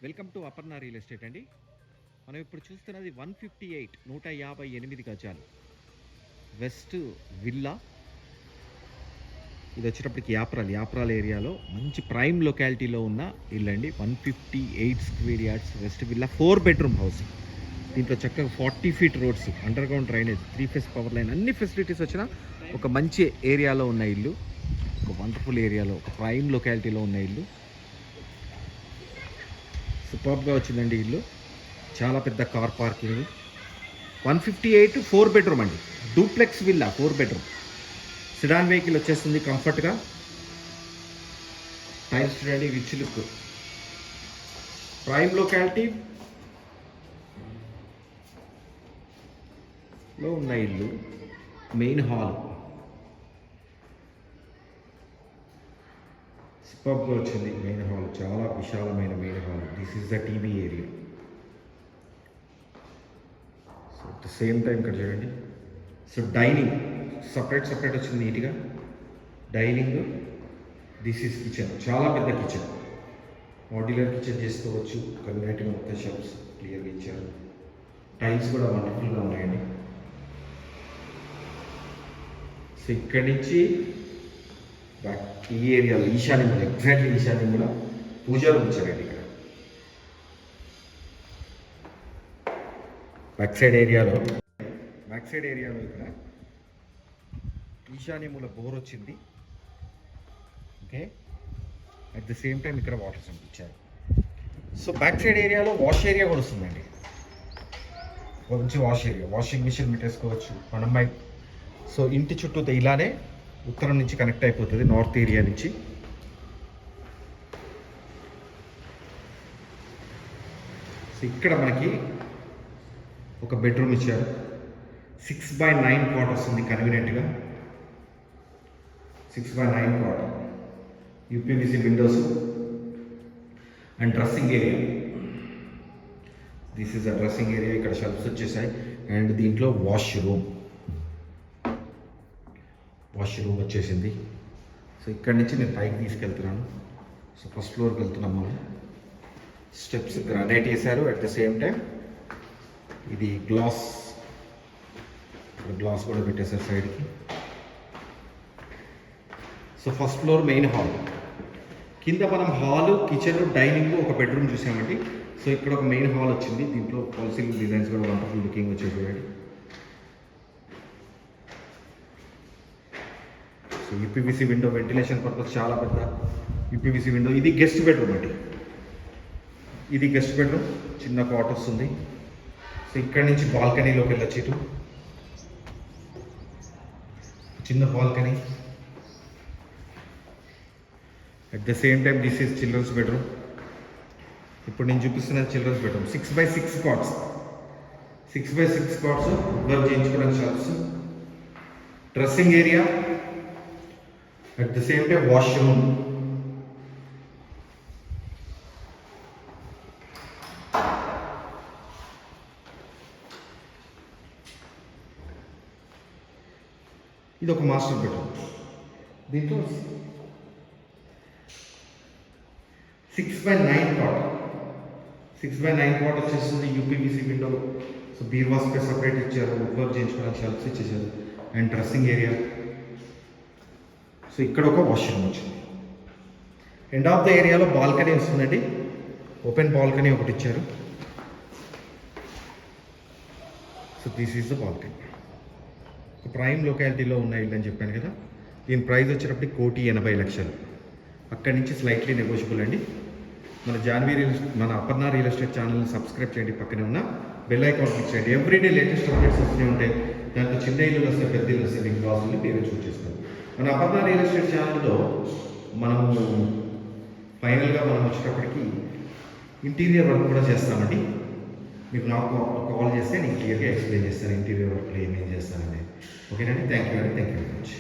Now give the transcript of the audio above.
Welcome to Aparna real estate అండి. మనం ఇప్పుడు చూస్తున్నది 158 గజాలు వెస్ట్ విల్లా. ఇది వచ్చేటప్పటికి యాప్రాల్ ఏరియాలో మంచి ప్రైమ్ లొకాలిటీలో ఉన్న ఇల్లు అండి. 158 square yards west villa, 4 bedroom house. దీంట్లో చక్కగా 40 feet roads, under ground drainage, 3 phase power line, అన్ని ఫెసిలిటీస్ వచ్చిన ఒక మంచి ఏరియాలో ఉన్న ఇల్లు, ఒక వండర్ఫుల్ ఏరియాలో, ఒక ప్రైమ్ లొకాలిటీలో ఉన్న ఇల్లు. సూపర్గా వచ్చిందండి ఇల్లు. చాలా పెద్ద కార్ పార్కింగ్. 158 4 బెడ్రూమ్ అండి. Duplex villa, 4 bedroom. సిడాన్ వెహికల్ వచ్చేస్తుంది కంఫర్ట్గా. టైల్స్ చూడండి, రిచ్ లుక్. ప్రైమ్ లొకాలిటీ లో ఉన్న ఇల్లు. మెయిన్ హాల్ సూపర్గా వచ్చింది. మెయిన్ హాల్ చాలా విశాలమైన main hall. This is the TV area. So at the same time ఇక్కడ చూడండి. సో డైనింగ్ సపరేట్ వచ్చింది నీట్గా. డైనింగ్, దిస్ ఈజ్ కిచెన్, చాలా పెద్ద కిచెన్. మాడ్యులర్ కిచెన్ చేసుకోవచ్చు. కన్వీనెంట్గా మొత్తం షెల్ఫ్స్ క్లియర్గా ఇచ్చారు. టైల్స్ కూడా వండర్ఫుల్గా ఉన్నాయండి. సో ఇక్కడి నుంచి ఈ ఏరియాలో ఈశాన్యం, ఎగ్జాక్ట్లీ ఈశాన్యం కూడా పూజ రూమ్ ఇచ్చారండి. ఇక్కడ బ్యాక్ సైడ్ ఏరియాలో ఇక్కడ ఈశాన్యముల బోర్ వచ్చింది. Okay, at the same time ఇక్కడ వాటర్ సంప్ ఇచ్చారు. సో బ్యాక్ సైడ్ ఏరియాలో వాష్ ఏరియా కూడా వస్తుందండి. మంచి వాష్ ఏరియా, వాషింగ్ మిషన్ పెట్టేసుకోవచ్చు మనం. సో ఇంటి చుట్టూ ఇలానే ఉత్తరం నుంచి కనెక్ట్ అయిపోతుంది, నార్త్ ఏరియా నుంచి. సో ఇక్కడ మనకి ఒక బెడ్రూమ్ ఇచ్చారు. 6x9 క్వార్టర్స్ ఉంది కన్వీనియంట్గా. 6x9 quarter, UPVC Windows and dressing area. This is a dressing area. ఇక్కడ షెల్ఫ్స్ వచ్చేసాయి. అండ్ దీంట్లో వాష్ రూమ్ వచ్చేసింది. సో ఇక్కడి నుంచి నేను పైకి తీసుకెళ్తున్నాను. సో ఫస్ట్ ఫ్లోర్కి వెళ్తున్నాం మనం. స్టెప్స్ గ్రానైట్ వేశారు. అట్ ద సేమ్ టైం ఇది గ్లాస్ కూడా పెట్టేశారు సైడ్కి. So first floor main hall. కింద మనం హాలు, కిచెన్, డైనింగ్, ఒక బెడ్రూమ్ చూసామండి. సో ఇక్కడ ఒక మెయిన్ హాల్ వచ్చింది. దీంట్లో పాలిసీల్ డిజైన్స్ కూడా వండర్ఫుల్ లుకింగ్ వచ్చేసి చూడండి. So UPVC window, ventilation purpose చాలా పెద్ద యూపీవీసీ విండో. ఇది గెస్ట్ బెడ్రూమ్ అండి. ఇది గెస్ట్ బెడ్రూమ్, చిన్న కాట్ వస్తుంది. సో ఇక్కడి నుంచి బాల్కనీలోకి వెళ్ళొచ్చు. ఇటు చిన్న balcony. At the same time this is children's bedroom. ఇప్పుడు నేను చూపిస్తున్న children's bedroom. 6x6 cots, 6x6 cots, work చేయించుకోవడానికి shops, dressing area, at the same time washroom. ఇది ఒక మాస్టర్ బెడ్రూమ్. దీంట్లో 6x9 కాట్. 6x9 కాట్ వచ్చేస్తుంది. UPVC window. సో బీర్వా space separate ఇచ్చారు. వర్క్ చేయించుకోవడానికి షెల్ఫ్స్ ఇచ్చేసారు. And dressing area. సో ఇక్కడ ఒక వాష్రూమ్ వచ్చింది. ఎండ్ ఆఫ్ ద ఏరియాలో బాల్కనీ వస్తుందండి. ఓపెన్ బాల్కనీ ఒకటి ఇచ్చారు. So this is the balcony. ఒక ప్రైమ్ లొకాలిటీలో ఉన్న ఇల్లు అని చెప్పాను కదా. దీని ప్రైస్ వచ్చేటప్పటికి 1,80,00,000. అక్కడి నుంచి స్లైట్లీ నెగోషియబుల్ అండి. మన అపర్ణ రియల్ ఎస్టేట్ ఛానల్ని సబ్స్క్రైబ్ చేయండి. పక్కనే ఉన్న బెల్ ఐకాన్ క్లిక్ చేయండి. ఎవ్రీడే లేటెస్ట్ అప్డేట్స్ వస్తూనే ఉంటాయి. దాంట్లో చిన్న ఇల్లు వస్తే, పెద్ద ఇల్లు వస్తే, బిగ్ బాస్ని మీరు చూస్ చేసుకోండి. మన అపర్ణ రియల్ ఎస్టేట్ ఛానల్లో మనము ఫైనల్గా వచ్చేటప్పటికి ఇంటీరియర్ వర్క్ కూడా చేస్తామండి. మీకు నాకు కాల్ చేస్తే నేను క్లియర్గా ఎక్స్ప్లెయిన్ చేస్తాను ఇంటీరియర్ వర్క్లో ఏమేం చేస్తానని. ఓకేనండి, థ్యాంక్ యూ వెరీ మచ్.